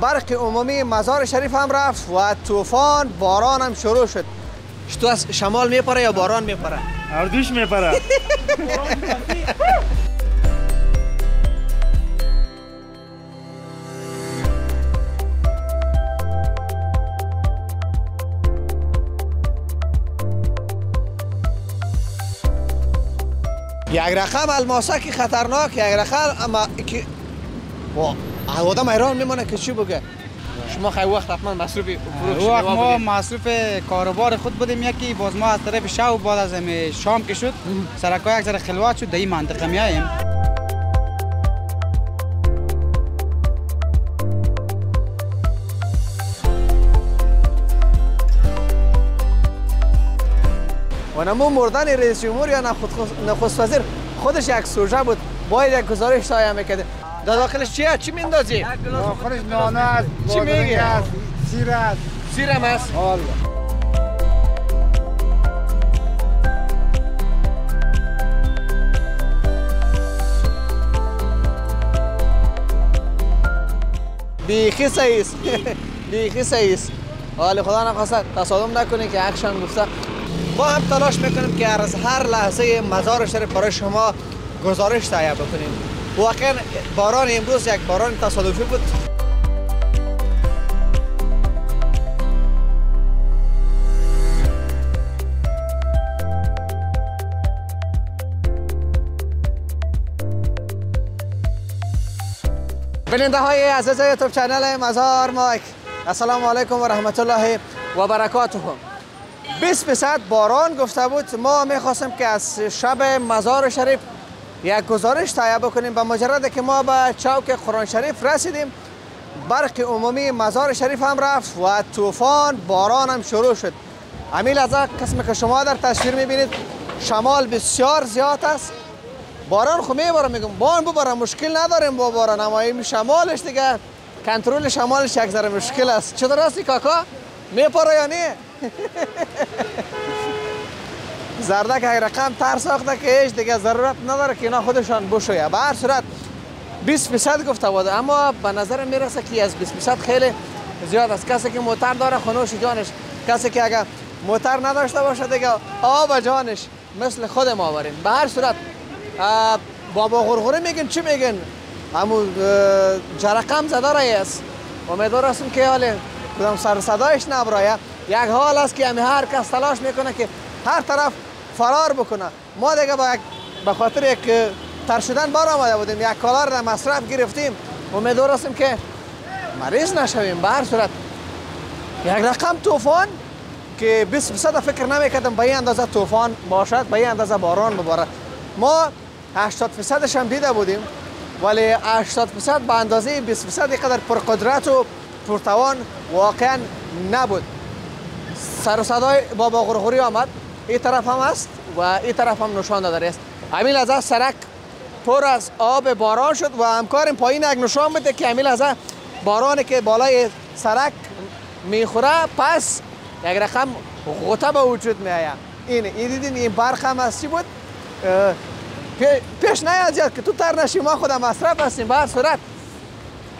برق عمومی مزار شریف هم رفت و طوفان باران هم شروع شد. تو از شمال میپره یا باران میپره؟ اردوش میپره. یک رقم الماسک خطرناک، یک رقم اما که آدم حیران میمونه که چی بگه. شما خیلی وقت حتما مصروف فروش وقت ما مصروف کاروبار خود بودیم، یکی باز ما از طرف شب بعد از شام که شد سرکا یک ذره خلوت شد در این منطقه میاییم. و نمو مردن رئیس جمهور یا نخست وزیر خودش یک سوژه بود، باید یک گزارش تهیه میکرده. در داخلش چیه؟ چی میندازی؟ داخلش نانه است، چی میگه؟ سیر است. سیر هم است؟ بیخی صحیح است. بیخی صحیح است. حال خدا نخواست تصادم نکنه که حقشان گفته. ما هم تلاش میکنیم که از هر لحظه مزار شریف برای شما گزارش تهیه بکنیم. واقعا باران امروز یک باران تصادفی بود. بیننده های عزیز یوتیوب چنل مزار مایک، السلام علیکم و رحمت الله و برکاته. 20% باران گفته بود. ما میخواستیم که از شب مزار شریف یک گزارش تهیه بکنیم. به مجرد که ما به چوک قرآن شریف رسیدیم، برق عمومی مزار شریف هم رفت و طوفان باران هم شروع شد. امیل از قسمی که شما در تصویر میبینید شمال بسیار زیاد است. باران خو میباره، میگم باران بباره مشکل نداریم با باران، اما این شمالش دیگه کنترل شمالش یک ذره مشکل است. چطور هستی کاکا؟ میپره یا نه؟ زردک یک رقم تر ساخته که هیچ دیگه ضرورت نداره که اینا خودشان بشویه. به هر صورت 20% گفته بود، اما به نظر میرسه که از 20% خیلی زیاد است. کسی که موتر داره خونوش جانش، کسی که اگر موتر نداشته باشه دیگه آب جانش مثل خود ما بریم. به هر صورت بابا غرغره میگن چی میگن؟ همون جرقم زده رایی است. امیدوار هستم که حالی کدام سر صدایش نبرایه. یک حال است که هر کس تلاش میکنه که هر طرف فرار بکنه. ما دیگه به خاطر یک تر شدن بار آمده بودیم، یک کالا را مصرف گرفتیم. امیدوار هستیم که مریض نشویم. به هر صورت یک رقم طوفان که 20% فکر نمیکردم به این اندازه طوفان باشد، به این اندازه باران ببارد. ما 80% هم دیده بودیم، ولی 80% به اندازه 20% قدر پرقدرت و پرتوان واقعا نبود. سر و صدای بابا غرغری آمد، این طرف هم است و این طرف هم نشان داده است. امیل از سرک پر از آب باران شد و همکارم پایین یک نشان بده که امیل از بارانی که بالای سرک میخوره پس یک رقم غوطه به وجود میآید. این دیدین این برق هم از چی بود؟ پیش نیاد زیاد که تو تر نشی، ما خودم مصرف هستیم. به هر صورت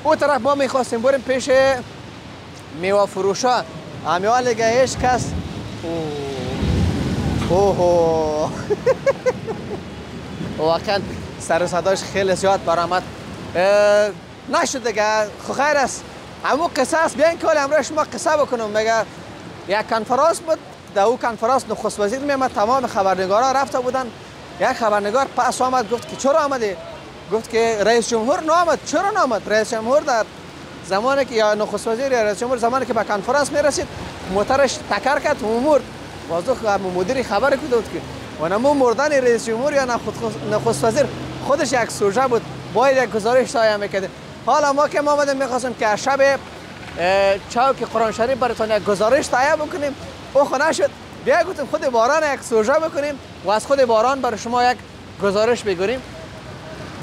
او طرف ما میخواستیم بریم پیش میوه فروشا، امیال دیگه هیچ کس واقعا سر و صداش خیلی زیاد برآمد. نشد دیگه، خو خیر است. همون قصه است. بیاین که امروز شما قصه بکنم. میگه یک کنفرانس بود، در او کنفرانس نخست وزیر میامد، تمام خبرنگارا رفته بودن. یک خبرنگار پس آمد گفت که چرا آمده؟ گفت که رئیس جمهور نامد. چرا نامد؟ رئیس جمهور در زمانی که یا نخست وزیر یا رئیس جمهور زمانی که به کنفرانس میرسید موترش تکر کرد و واسه مدیر خبر کرده بود که و نمو مردن رئیس جمهور یا نخست وزیر خودش یک سوژه بود، باید یک گزارش تهیه میکرد. حالا ما که آمدیم میخواستیم که شب چوک قرآن شریف براتون یک گزارش تهیه بکنیم، او خو نشد. بیا گفتیم خود باران یک سوژه بکنیم و از خود باران برای شما یک گزارش بگیریم.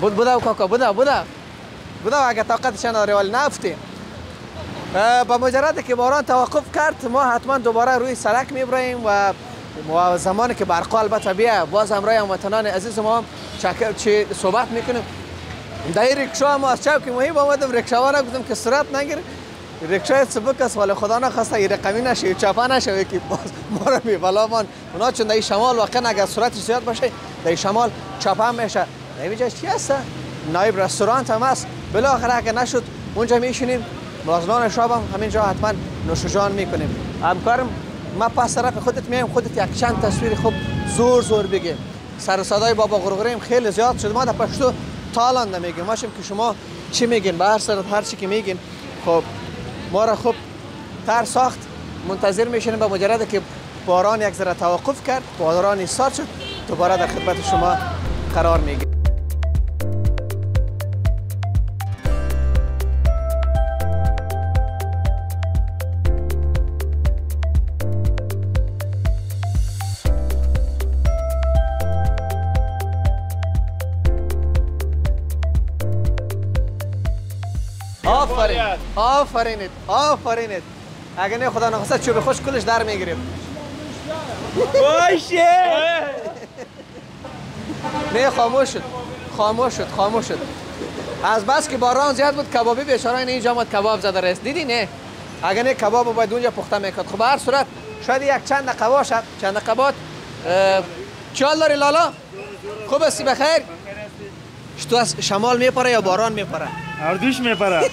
بوده کاکا بوده اگه طاقتش نداره ولی نفتیم. با مجرد که باران توقف کرد ما حتما دوباره روی سرک میبریم و زمانی که برق البته بیا باز امرای هموطنان عزیز ما چه صحبت میکنیم. در رکشا ما از چوک محیب آمدم، رکشاوانه گفتم که سرعت نگیر رکشای سبک است ولی خدا نخواسته این رقمی نشه چپا نشه که باز ما رو میبلامان اونا چون در شمال واقعا اگر سرعت زیاد باشه در شمال چپا میشه. اینجا چی هست؟ نایب رستوران هم هست. بالاخره اگر نشد اونجا میشینیم بازلان شب هم همینجا حتما نوش جان میکنیم. همکارم ما پس طرف خودت میایم خودت یک چند تصویر خوب زور بگیم. سر صدای بابا غرغریم خیلی زیاد شد. ما در پشتو تالان نمیگیم ماشیم که شما چی میگین به هر صورت هر چی که میگین خب ما را خوب تر ساخت منتظر میشینیم به مجرد که باران یک ذره توقف کرد باران ایستاد شد دوباره در خدمت شما قرار میگیریم. آفرینید اگر نه خدا نخواسته چوب خوش کلش در میگیریم باشه نه خاموش شد از بس که باران زیاد بود کبابی بیچاره اینجا آمد کباب زده رست دیدی نه اگر نه کباب باید اونجا پخته میکرد. خب هر صورت شاید یک چند قبا شد چند قبات چال داری لالا خوب هستی بخیر تو از شمال میپره یا باران میپره؟ هر دوش میپره.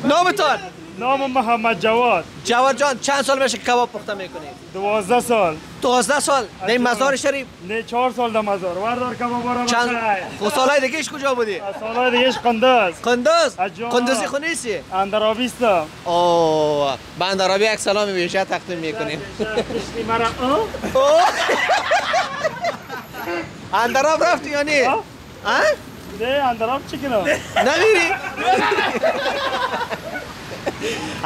نامتان؟ نام محمد جواد. جواد جان چند سال میشه کباب پخته میکنید؟ 12 سال. 12 سال؟ در مزار شریف؟ نه 4 سال در مزار. وردار کباب را چند سالهای دیگهش کجا بودی؟ سالهای دیگهش قندوز. قندوزی خونیسی؟ اندرابی است. اوه به اندرابی یک سلام ویژه تقدیم میکنیم. اندراب رفتی یا نه؟ نه اندراب چی کنم؟ نمیری؟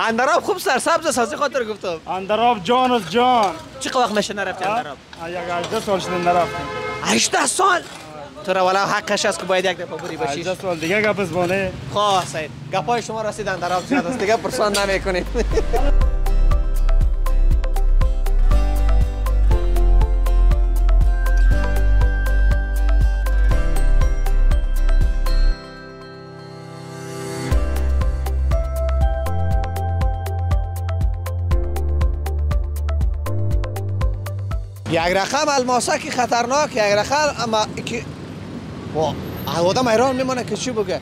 اندراب خوب سرسبز است از خاطر گفتم. اندراب جان از جان. چه وقت میشه نرفتی اندراب؟ یک 18 سال شده نرفتم. 18 سال؟ تو را والا حقش است که باید یک دفعه بری باشی. 18 سال دیگه گپ است بانه. خواه سید گپای شما رسید اندراب زیاد است دیگه پرسان نمیکنیم. یک رقم الماسک خطرناک یک رقم اما که آدم حیران میمونه که چی بگه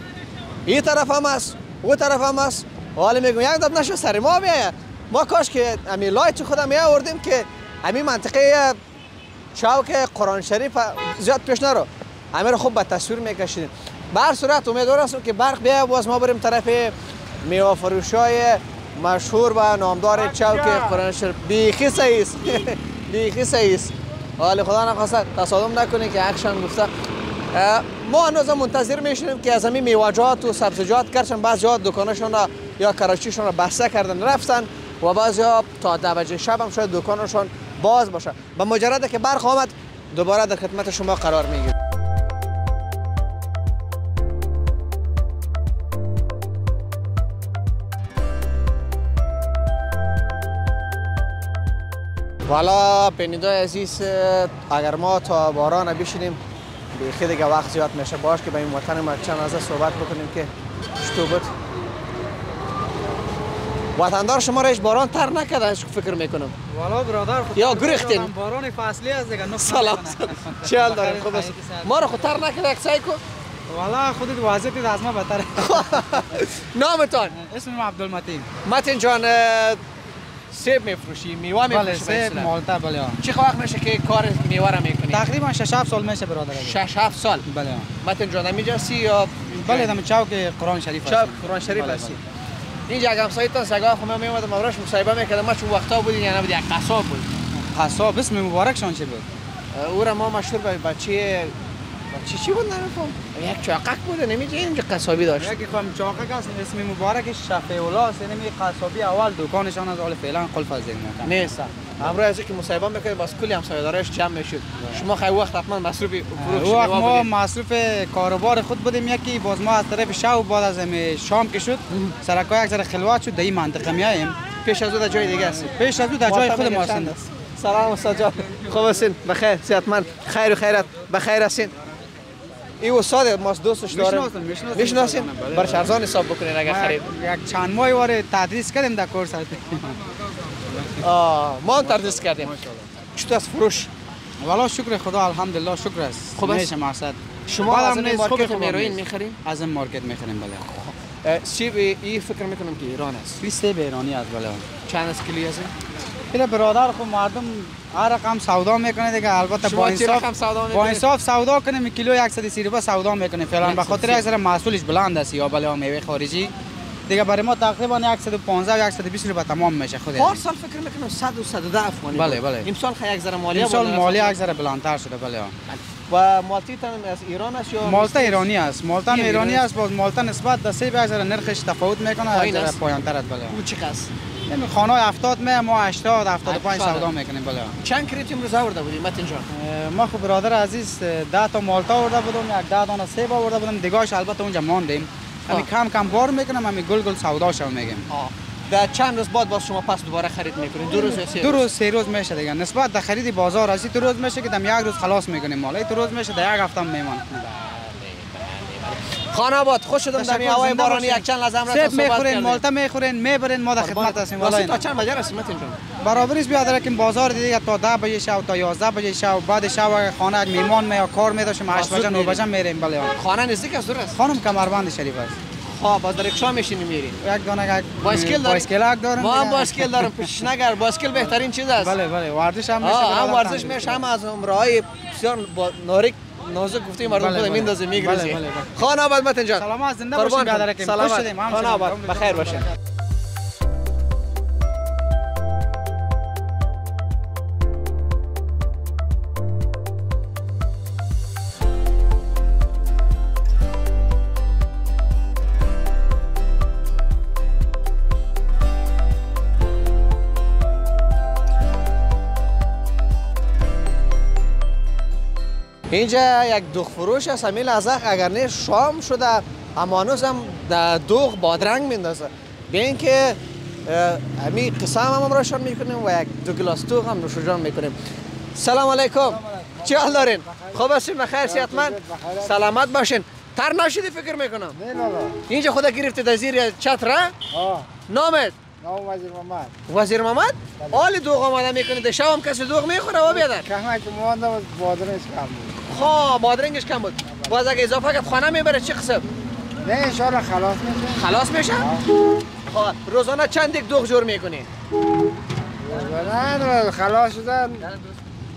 این طرف هم است او طرف هم است حالا میگم یک دب نشو سر ما بیاید ما کاش که امی لایت خودم آوردیم که امی منطقه چوک قرآن شریف زیاد پیش نرو امی رو خوب به تصویر میکشیدیم. به هر صورت امیدوار هستم که برق بیاید باز ما بریم طرف میوه فروشای مشهور و نامدار چوک قرآن شریف. بیخی صحیح است بیخی صحیح است. حالا خدا نخواسته تصادم نکنه که حقشان گفته. ما هنوز منتظر میشونیم که از همین میوه‌جات و سبزیجات گرچه بعضی‌ها دکانشون را یا کراچیشون را بسته کردن رفتن و بعضی‌ها تا 12 شب هم شاید دکانشون باز باشه. با مجرد که برق آمد دوباره در خدمت شما قرار میگیریم. والا پنیدای عزیز اگر ما تا باران بشینیم بیخی دیگه وقت زیاد میشه باش که به این وطن ما چند از صحبت بکنیم که چطور بود. وطندار شما را هیچ باران تر نکردن فکر میکنم. والا برادر یا گریختین باران فصلی از دیگه سلام چال داریم خوب است ما را خود تر نکرد یک سعی کن. والا خودت وضعیت از ما بهتره. نامتان؟ اسمم عبدالمتین. متین جان سیب میفروشی میوه میفروشی؟ بله سیب مالتا بله. چه وقت میشه که کار میوه را میکنی؟ تقریبا 6-7 سال میشه برادر. 6-7 سال؟ بله. متین جان اینجا هستی یا؟ بله دم چوک قرآن شریف هستی. چوک قرآن شریف هستی. اینجا اگه همسایتان سگا خو من میومدم مراش مصاحبه میکردم ما چون وقتا بودین یا نبود یک قصاب بود. قصاب اسم مبارکشان چی بود؟ او را ما مشهور به بچه چی بود نمیفهم یک چاقک بود نمیشه اینجا قصابی داشت. یکی خام چاقک است اسم مبارکش شفیع الله است نمی قصابی اول دکانشان از حال فعلا قلف از ما نیست. امروز از اینکه مصاحبه میکنید باز کلی همسایه‌دارش جمع میشد. شما خیلی وقت حتما مصروف فروش وقت ما مصروف کاروبار خود بودیم یکی باز ما از طرف شب بعد از شام که شد سرکای یک ذره خلوت شد در این منطقه میایم. پیش از او در جای دیگه هستیم. پیش از او در جای خود ما هستیم. سلام استاد جان خوب هستین بخیر صحتمند خیر و خیرات بخیر هستین. این استاد ماست دوستش دارم. میشناسین؟ بله. برش ارزان حساب بکنین اگر خرید. یک چند ماهی واره تدریس کردیم در کورس هست. ما هم تدریس کردیم. چطور از فروش؟ والا شکر خدا الحمدلله شکر است. خوب است؟ میشه مقصد. شما بعدم از این نیست، خوب مارکت خوب هروئین نیست. میخرین؟ از این مارکت میخریم بله. سیب این فکر میکنم که ایران است. لیست ایرانی است بله. چند از کیلویی است؟ این برادر خو مردم هر رقم سودا میکنه دیگه البته شما چه رقم سودا با میکنید؟ انصاف سودا کنیم کیلو 130 روپیه سودا میکنیم فعلا به خاطر یک ذره محصولش بلند است یا بله میوه خارجی دیگه برای ما تقریبا 115 و 120 روپیه تمام میشه خود هر سال فکر میکنم 100 و 110 افغانی. بله بله. امسال خیلی یک ذره مالیه امسال بالا مالیه رفت. یک ذره بلندتر شده بله. و مالتی تان از ایران است یا مالتا ایرانی است. مالتا این ایرانی ایرانی است باز مالتا نسبت به سیب یک ذره نرخش تفاوت میکنه پایین یک ذره است. پایینتر است بله. او چقدر است؟ این خانه 70 می ما 80 75 80. سودا میکنیم بله. چند کریت امروز آورده بودی متین جان؟ ما خب برادر عزیز 10 تا مالتا آورده بودم یک 10 دانه سیب آورده بودم دیگه‌اش البته اونجا ماندیم. همین کم کم بار میکنم همین گل گل سوداشو میگیم. در چند روز بعد باز شما پس دوباره خرید میکنید؟ 2 روز یا 3 دو روز سه روز میشه دیگه نسبت به خرید بازار از 2 روز میشه که دم یک روز خلاص میکنیم مال 2 روز میشه در یک هفته میمونه. خانه آباد خوش شدم در این هوای بارانی یک چند لحظه امروز سیب صحبت میخورین کردیم. مالتا میخورین میبرین ما در خدمت هستیم واسه تا والا چند بجه رسید متین جان؟ برابریش بیاد که بازار دیگه تا 10 بجه شب تا 11 بجه شب بعد شب خانه یک میمان می کار میداشیم 8 بجه 9 بجه میریم بله. خانه نزدیک است دور است؟ خانم کمربند شریف است. خب باز در رکشا میشینی میری؟ یک دانه یک بایسکل داری؟ بایسکل یک دارم. ما هم بایسکل دارم پیش نگر بایسکل بهترین چیز است. بله بله ورزش هم میشه. هم ورزش میشه هم از عمرهای بسیار ناریک نازک گفته مردم بله، خود بله. میندازه میگریزی. بله، بله، بله. خانه آباد متین جان. سلامت زنده باشین برادر که خوش شدیم هم خانه آباد بخیر باشین. اینجا یک دوغ فروش است همین لحظه اگر نه شام شده اما هنوز هم دوغ بادرنگ میندازه به اینکه همین قصه هم روشن میکنیم و یک 2 گلاس دوغ هم نوش جان میکنیم. سلام علیکم. چی حال دارین؟ خوب هستین؟ بخیر صحتمند؟ سلامت باشین. تر نشدی فکر میکنم. نه بابا. اینجا خدا گرفته در زیر چتر؟ نامت؟ نام وزیر محمد. وزیر محمد؟ حال دوغ آماده میکنید شب هم کسی دوغ میخوره و بیادر؟ کمک که مانده بود بادرنگش کم بود. خب بادرنگش کم بود. باز اگه اضافه کرد خانه میبره چه قسم؟ نه انشالله خلاص میشه. خلاص میشه؟ خب روزانه چند دیگ دوغ جور میکنی؟ نه خلاص شدن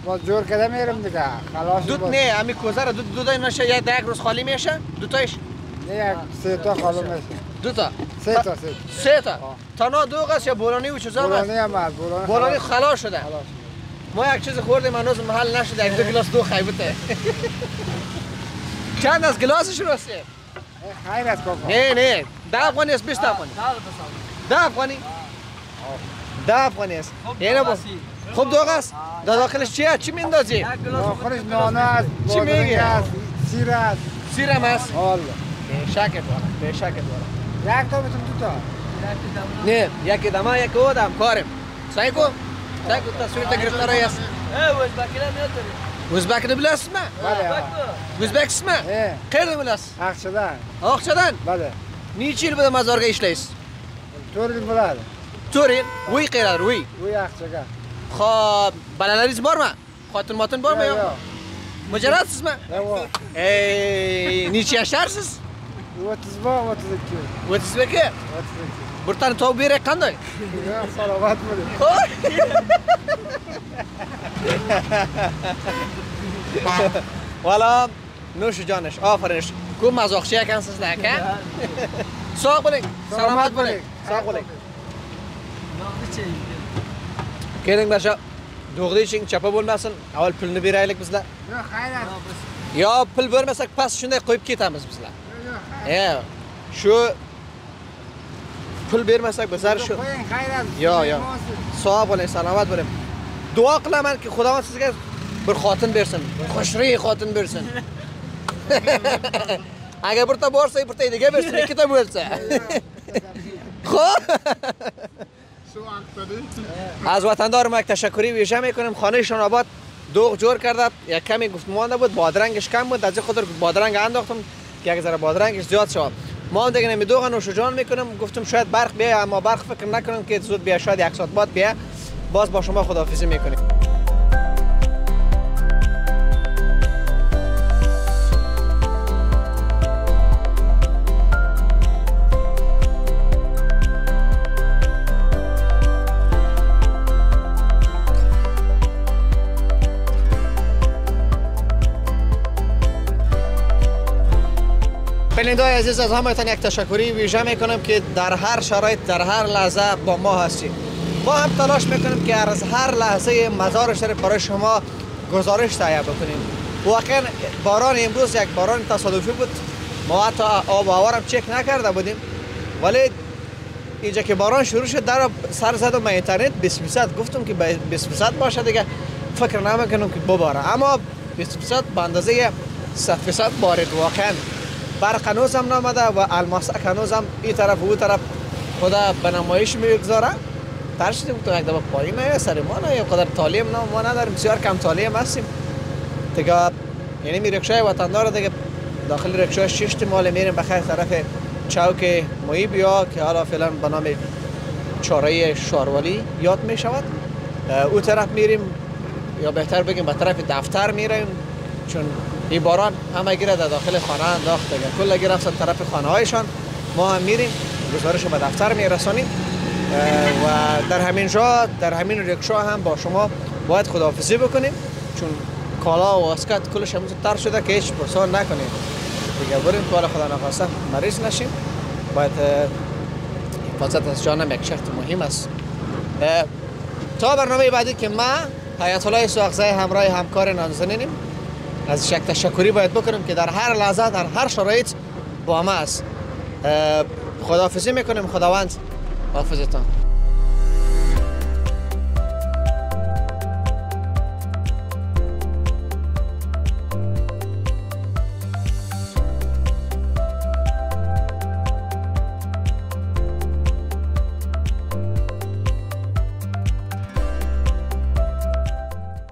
باز جور کده میرم دیگه خلاص دود باز. نه امی کوزه رو دو نشه یا یک روز خالی میشه؟ دو تایش؟ نه یک 3 تا خالی میشه. 2 تا؟ 3 تا 3 تا؟ تنها دوغ است یا بولانی و چیزا بولانی هست؟ هم هست بولانی خلاص شده؟ خلاص. ما یک چیز خوردیم هنوز محل نشده 1 2 گلاس دوغ خیبته. چند از گلاسش راسته؟ خیر است کاکا. نه 10 افغانی است 20 افغانی 10 افغانی 10 افغانی است یعنی خوب دوغ است در داخلش چیه چی میندازی آخرش نانه است چی میگی؟ بادرنگ است سیر است سیرم است والا به شکت یک تا میتونم 2 تا نه یکی دما یک اودم کارم سایکو تصویر تا گرفتاری است Uzbek ne bilirsin mi? بله Uzbek ismi? Qayerda bilasiz? Aqchadan. Oqchadan? بله Necha yil bo'ldi mozorga ishlaysiz? 4 yil bo'ladi. 4 yil. Uy qayerlar, uy? Uy Aqchaga. Xo'p, bolalaringiz bormi? Xotin bormi yo'qmi? Mujarradsizmi? Yo'q. Necha yasharsiz? 30 bor, 32. 32. 32. Bir tane tovuq beray qanday? Salomat bo'ling. Valam, nush jonish, ofarish. Ko'p mazoqchi ekansizlar aka. Sog' bo'ling, salomat bo'ling. Sog' bo'ling. Keling barcha do'g'ri iching, chapa bo'lmasin. Avval pulni beraylik bizlar. Yo'q, xayrat. Yo, pul bermasak past shunday qo'yib ketamiz bizlar. Shu pul bermasak bizlar shu. Qo'ying, xayrat. Yo. Sog' bo'ling, salomat bo'ling. Duo qilamanki, Xudovan sizga bir xotin bersin. Xushro'y xotin bersin. Agar birta borsa, birta idiga bersin, ikkita bo'lsa. Xo'p. از وطندار ما تشکری ویژه میکنیم. خانه شان آباد دوغ جور کرده، یک کمی گفت مانده بود، بادرنگش کم بود، از این خاطر بادرنگ انداختم که یک ذره بادرنگش زیاد شد. ما دیگه نمی دوغ نوش جان میکنم، گفتم شاید برق بیاد، اما برق فکر نکنم که زود بیاد، شاید یک ساعت بعد بیاد. باز با شما خداحافظی میکنیم. بیننده‌های عزیز، از همتون یک تشکری ویژه میکنم که در هر شرایط در هر لحظه با ما هستید. ما هم تلاش میکنیم که از هر لحظه مزار شریف برای شما گزارش تهیه بکنیم. واقعا باران امروز یک باران تصادفی بود، ما حتی آب و هوا چک نکرده بودیم، ولی اینجا که باران شروع شد در سر زد و من اینترنت 20% گفتم که 20% باشه دیگه، فکر نمیکنم که بباره، اما 20% به اندازه 100% بارید. واقعا برق هنوز هم نامده و الماسک هنوز هم این طرف و اون طرف خدا به نمایش میگذاره. ترشیدیم تو یک دفعه پایین نه سر ما نه یا قدر تعلیم نه ما نداریم، بسیار کم تعلیم هستیم دیگه. یعنی می رکشای وطندار دیگه داخل رکشای شش مال میریم بخیر طرف چوک محیب یا که حالا فعلا به نام چاره شاروالی یاد می شود، او طرف میریم یا بهتر بگیم به طرف دفتر میریم، چون این باران همه گیره در داخل خانه انداخت دیگه، کل گیره رفتن طرف خانه هایشان. ما هم میریم گزارش به دفتر میرسانیم و در همین جا در همین رکشا هم با شما باید خداحافظی بکنیم، چون کالا و اسکت کلش همون تر شده که هیچ پرسان نکنیم دیگه. بریم که حالا خدا نخواسته مریض نشیم، باید حفاظت از جانم یک شرط مهم است. تا برنامه بعدی که ما حیات الله سوخزی همراه همکار نازنینیم، از یک تشکری باید بکنیم که در هر لحظه در هر شرایط با ما است. خداحافظی میکنیم. خداوند حافظتان.